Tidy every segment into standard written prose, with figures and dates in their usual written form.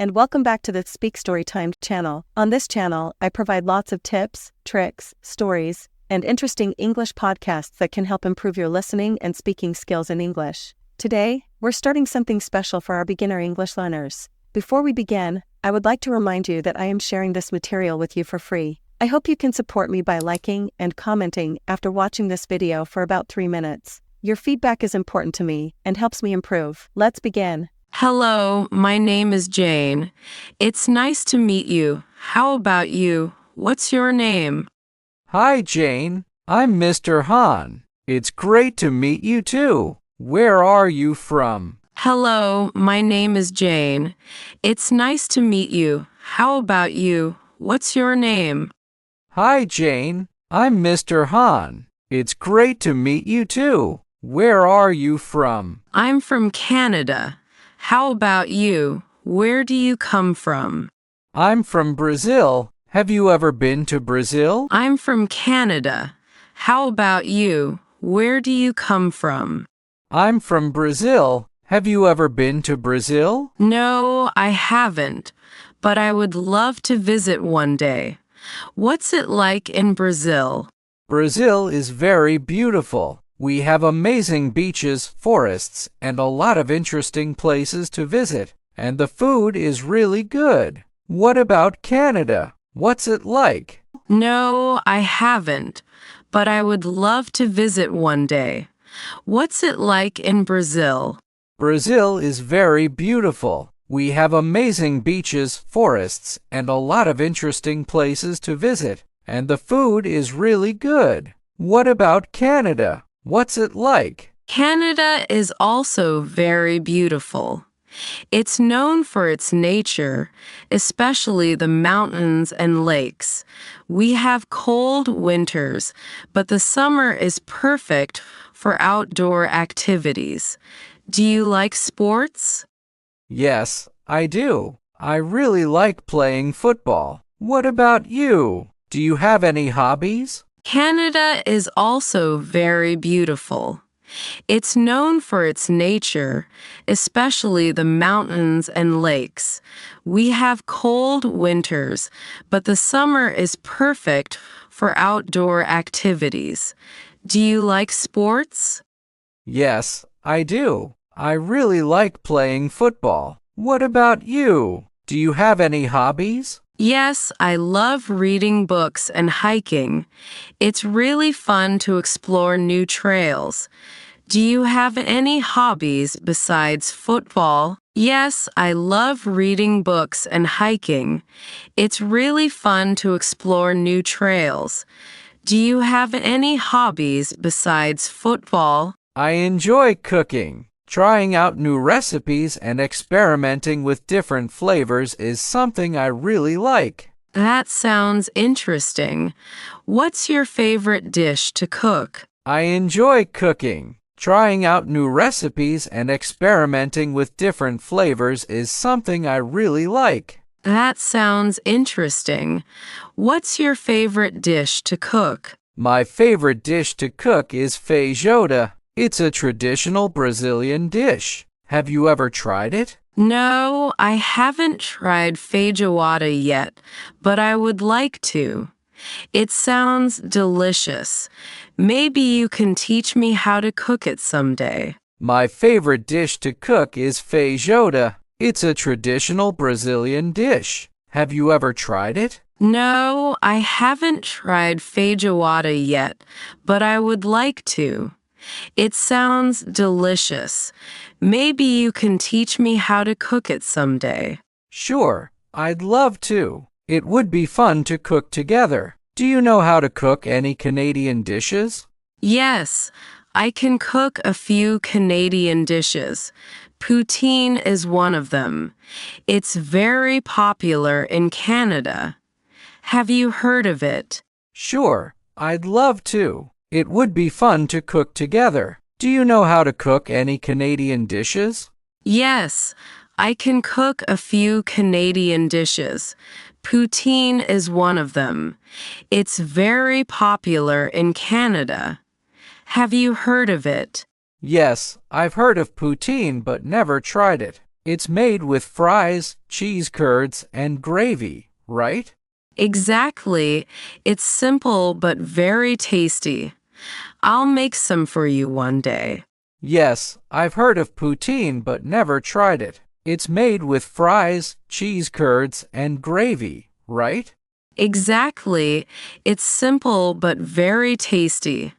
and welcome back to the Speak Storytime channel. On this channel, I provide lots of tips, tricks, stories, and interesting English podcasts that can help improve your listening and speaking skills in English. Today, we're starting something special for our beginner English learners. Before we begin, I would like to remind you that I am sharing this material with you for free. I hope you can support me by liking and commenting after watching this video for about 3 minutes. Your feedback is important to me and helps me improve. Let's begin. Hello, my name is Jane. It's nice to meet you. How about you? What's your name? Hi, Jane. I'm Mr. Han. It's great to meet you too. Where are you from? Hello, my name is Jane. It's nice to meet you. How about you? What's your name? Hi, Jane. I'm Mr. Han. It's great to meet you too. Where are you from? I'm from Canada. How about you? Where do you come from? I'm from Brazil. Have you ever been to Brazil? I'm from Canada. How about you? Where do you come from? I'm from Brazil. Have you ever been to Brazil? No, I haven't, but I would love to visit one day. What's it like in Brazil? Brazil is very beautiful. We have amazing beaches, forests, and a lot of interesting places to visit. And the food is really good. What about Canada? What's it like? No, I haven't, but I would love to visit one day. What's it like in Brazil? Brazil is very beautiful. We have amazing beaches, forests, and a lot of interesting places to visit. And the food is really good. What about Canada? What's it like? Canada is also very beautiful. It's known for its nature, especially the mountains and lakes. We have cold winters, but the summer is perfect for outdoor activities. Do you like sports? Yes, I do. I really like playing football. What about you? Do you have any hobbies? Canada is also very beautiful. It's known for its nature, especially the mountains and lakes. We have cold winters, but the summer is perfect for outdoor activities. Do you like sports? Yes, I do. I really like playing football. What about you? Do you have any hobbies? Yes, I love reading books and hiking. It's really fun to explore new trails. Do you have any hobbies besides football? Yes, I love reading books and hiking. It's really fun to explore new trails. Do you have any hobbies besides football? I enjoy cooking. Trying out new recipes and experimenting with different flavors is something I really like. That sounds interesting. What's your favorite dish to cook? I enjoy cooking. Trying out new recipes and experimenting with different flavors is something I really like. That sounds interesting. What's your favorite dish to cook? My favorite dish to cook is feijoada. It's a traditional Brazilian dish. Have you ever tried it? No, I haven't tried feijoada yet, but I would like to. It sounds delicious. Maybe you can teach me how to cook it someday. My favorite dish to cook is feijoada. It's a traditional Brazilian dish. Have you ever tried it? No, I haven't tried feijoada yet, but I would like to. It sounds delicious. Maybe you can teach me how to cook it someday. Sure, I'd love to. It would be fun to cook together. Do you know how to cook any Canadian dishes? Yes, I can cook a few Canadian dishes. Poutine is one of them. It's very popular in Canada. Have you heard of it? Sure, I'd love to. It would be fun to cook together. Do you know how to cook any Canadian dishes? Yes, I can cook a few Canadian dishes. Poutine is one of them. It's very popular in Canada. Have you heard of it? Yes, I've heard of poutine but never tried it. It's made with fries, cheese curds, and gravy, right? Exactly. It's simple but very tasty. I'll make some for you one day. Yes, I've heard of poutine but never tried it. It's made with fries, cheese curds, and gravy, right? Exactly. It's simple but very tasty.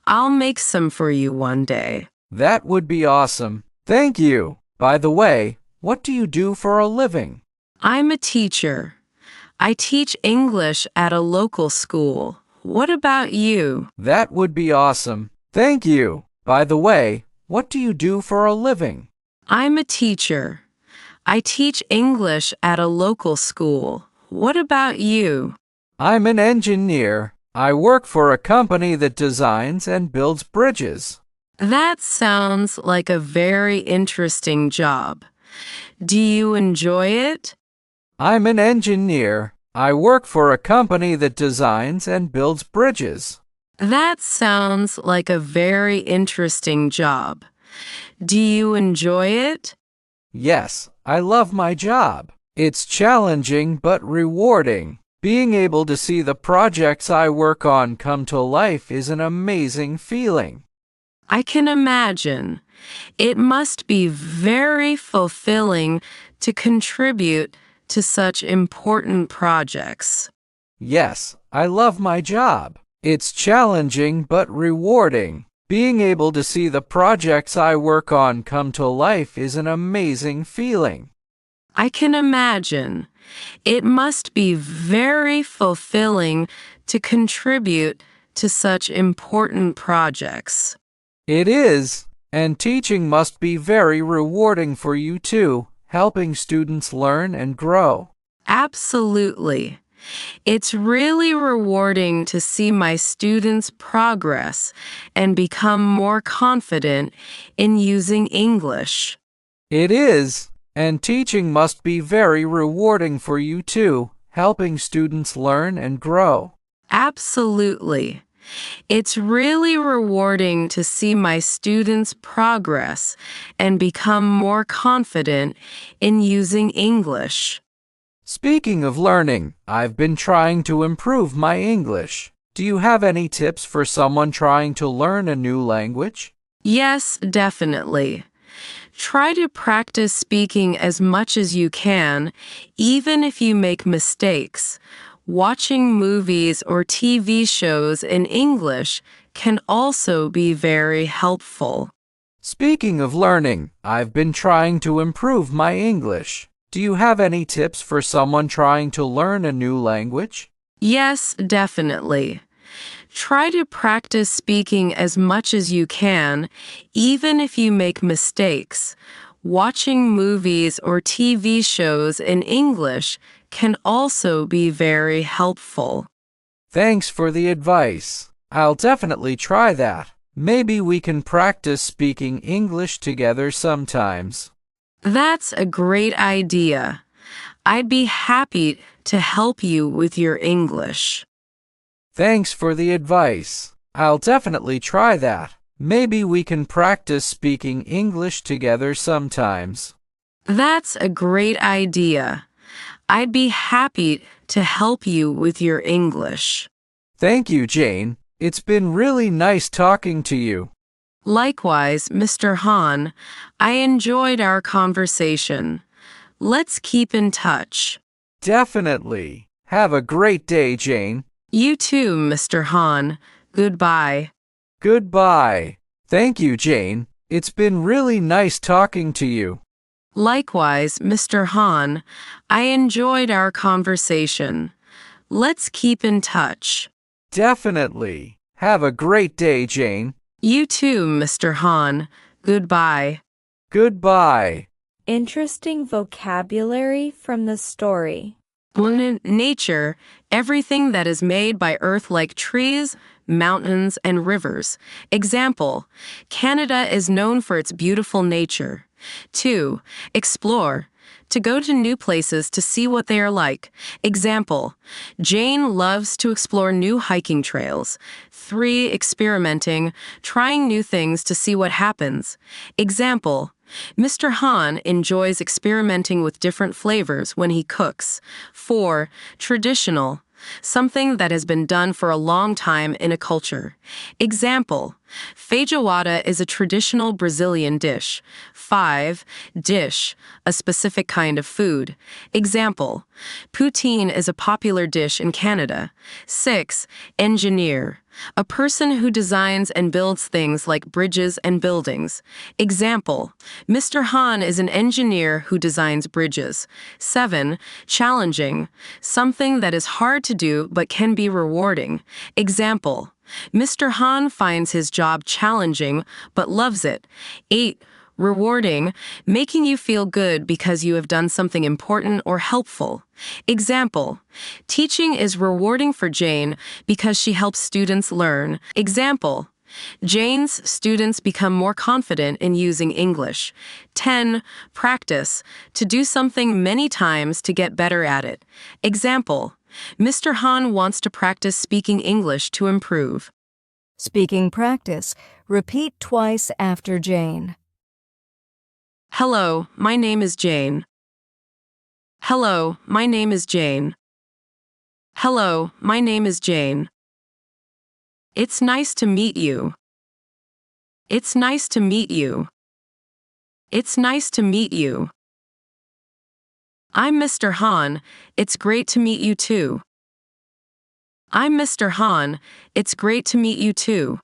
I'll make some for you one day. That would be awesome. Thank you. By the way, what do you do for a living? I'm a teacher. I teach English at a local school. What about you? That would be awesome. Thank you. By the way, what do you do for a living? I'm a teacher. I teach English at a local school. What about you? I'm an engineer. I work for a company that designs and builds bridges. That sounds like a very interesting job. Do you enjoy it? I'm an engineer. I work for a company that designs and builds bridges. That sounds like a very interesting job. Do you enjoy it? Yes, I love my job. It's challenging but rewarding. Being able to see the projects I work on come to life is an amazing feeling. I can imagine. It must be very fulfilling to contribute to such important projects. Yes, I love my job. It's challenging but rewarding. Being able to see the projects I work on come to life is an amazing feeling. I can imagine. It must be very fulfilling to contribute to such important projects. It is, and teaching must be very rewarding for you too, helping students learn and grow. Absolutely. It's really rewarding to see my students progress and become more confident in using English. It is, and teaching must be very rewarding for you too, helping students learn and grow. Absolutely. It's really rewarding to see my students progress and become more confident in using English. Speaking of learning, I've been trying to improve my English. Do you have any tips for someone trying to learn a new language? Yes, definitely. Try to practice speaking as much as you can, even if you make mistakes. Watching movies or TV shows in English can also be very helpful. Speaking of learning, I've been trying to improve my English. Do you have any tips for someone trying to learn a new language? Yes, definitely. Try to practice speaking as much as you can, even if you make mistakes. Watching movies or TV shows in English can also be very helpful. Thanks for the advice. I'll definitely try that. Maybe we can practice speaking English together sometimes. That's a great idea. I'd be happy to help you with your English. Thanks for the advice. I'll definitely try that. Maybe we can practice speaking English together sometimes. That's a great idea. I'd be happy to help you with your English. Thank you, Jane. It's been really nice talking to you. Likewise, Mr. Han, I enjoyed our conversation. Let's keep in touch. Definitely. Have a great day, Jane. You too, Mr. Han. Goodbye. Goodbye. Thank you, Jane. It's been really nice talking to you. Likewise, Mr. Han, I enjoyed our conversation. Let's keep in touch. Definitely. Have a great day, Jane. You too, Mr. Han. Goodbye. Goodbye. Interesting vocabulary from the story. When in nature, everything that is made by earth like trees, mountains, and rivers. Example, Canada is known for its beautiful nature. 2. Explore. To go to new places to see what they are like. Example, Jane loves to explore new hiking trails. 3. Experimenting, trying new things to see what happens. Example, Mr. Han enjoys experimenting with different flavors when he cooks. 4. Traditional. Something that has been done for a long time in a culture. Example: feijoada is a traditional Brazilian dish. 5. Dish, a specific kind of food. Example: poutine is a popular dish in Canada. 6. Engineer, a person who designs and builds things like bridges and buildings. Example: Mr. Han is an engineer who designs bridges. 7. Challenging, something that is hard to do but can be rewarding. Example: Mr. Han finds his job challenging but loves it. 8. Rewarding, making you feel good because you have done something important or helpful. Example: teaching is rewarding for Jane because she helps students learn. Example: Jane's students become more confident in using English. 10. Practice, to do something many times to get better at it. Example: Mr. Han wants to practice speaking English to improve. Speaking practice. Repeat twice after Jane. Hello, my name is Jane. Hello, my name is Jane. Hello, my name is Jane. It's nice to meet you. It's nice to meet you. It's nice to meet you. I'm Mr. Han. It's great to meet you too. I'm Mr. Han. It's great to meet you too.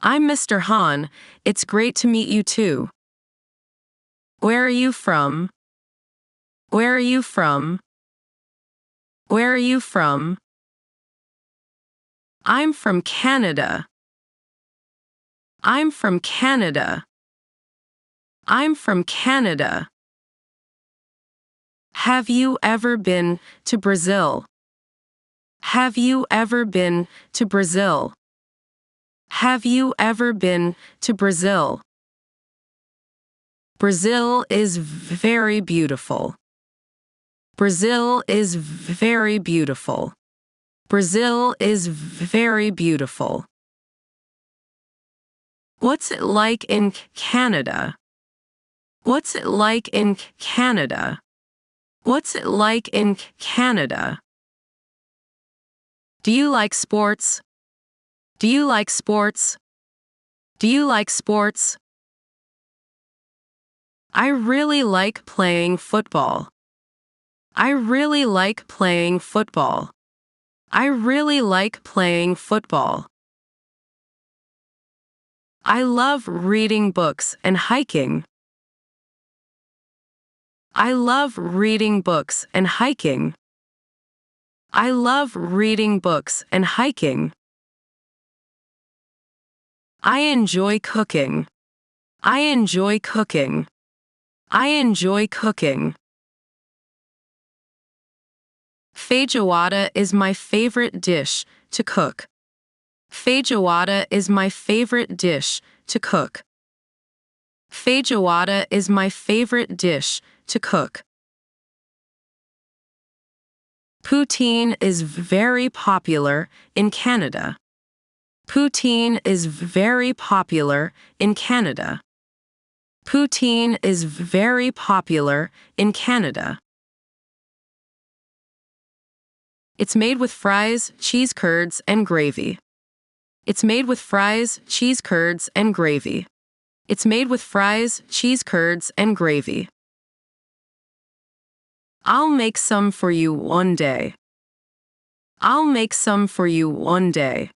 I'm Mr. Han. It's great to meet you too. Where are you from? Where are you from? Where are you from? I'm from Canada. I'm from Canada. I'm from Canada. Have you ever been to Brazil? Have you ever been to Brazil? Have you ever been to Brazil? Brazil is very beautiful. Brazil is very beautiful. Brazil is very beautiful. What's it like in Canada? What's it like in Canada? What's it like in Canada? Do you like sports? Do you like sports? Do you like sports? I really like playing football. I really like playing football. I really like playing football. I love reading books and hiking. I love reading books and hiking. I love reading books and hiking. I enjoy cooking. I enjoy cooking. I enjoy cooking. Feijoada is my favorite dish to cook. Feijoada is my favorite dish to cook. Feijoada is my favorite dish to cook. Poutine is very popular in Canada. Poutine is very popular in Canada. Poutine is very popular in Canada. It's made with fries, cheese curds, and gravy. It's made with fries, cheese curds, and gravy. It's made with fries, cheese curds, and gravy. I'll make some for you one day. I'll make some for you one day.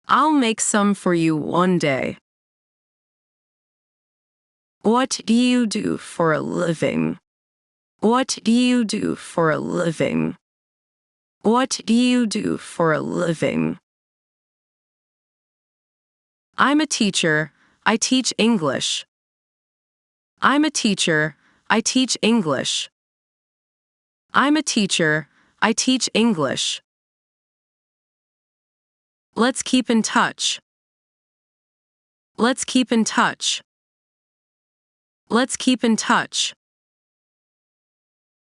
I'll make some for you one day. What do you do for a living? What do you do for a living? What do you do for a living? I'm a teacher. I teach English. I'm a teacher. I teach English. I'm a teacher. I teach English. Let's keep in touch. Let's keep in touch. Let's keep in touch.